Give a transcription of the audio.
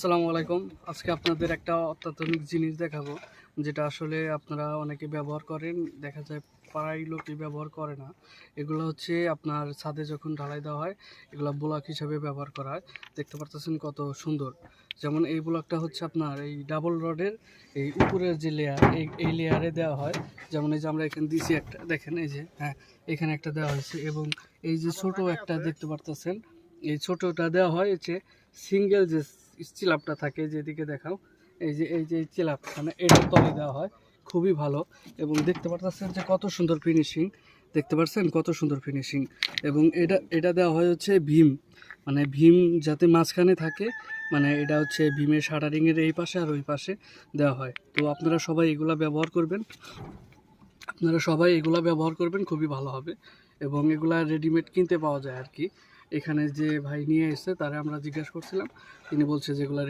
আসসালামু আলাইকুম। আজকে আপনাদের একটা অত্যাধুনিক জিনিস দেখাবো, যেটা আসলে আপনারা অনেকে ব্যবহার করেন, দেখা যায় প্রায় লোকই ব্যবহার করে না। এগুলো হচ্ছে আপনার ছাদে যখন ঢালাই দেওয়া হয়, এগুলো ব্লক হিসাবে ব্যবহার করা হয়। দেখতে পারতেছেন কত সুন্দর। যেমন এই ব্লকটা হচ্ছে আপনার এই ডাবল রডের এই উপরের যে লেয়ার, এই লেয়ারে দেওয়া হয়। যেমন এই যে আমরা এখানে দিছি একটা, দেখেন এই যে, হ্যাঁ, এখানে একটা দেওয়া হয়েছে, এবং এই যে ছোট একটা দেখতে পারতেছেন, এই ছোটটা দেওয়া হয় হচ্ছে সিঙ্গেল যে চিলাপটা থাকে, যেদিকে দেখাও, এই যে চিলাপ, মানে এটার তলে দেওয়া হয়। খুবই ভালো, এবং দেখতে পাচ্ছেন যে কত সুন্দর ফিনিশিং, দেখতে পাচ্ছেন কত সুন্দর ফিনিশিং। এবং এটা দেওয়া হয় হচ্ছে ভীম, মানে ভীম যাতে মাঝখানে থাকে, মানে এটা হচ্ছে ভীমের শাটারিংয়ের এই পাশে আর ওই পাশে দেওয়া হয়। তো আপনারা সবাই এগুলা ব্যবহার করবেন, খুবই ভালো হবে। এবং এগুলা রেডিমেড কিনতে পাওয়া যায় আর কি। এখানে যে ভাই নিয়ে এসেছে তারা আমরা জিজ্ঞাসা করছিলাম, তিনি বলছে যেগুলা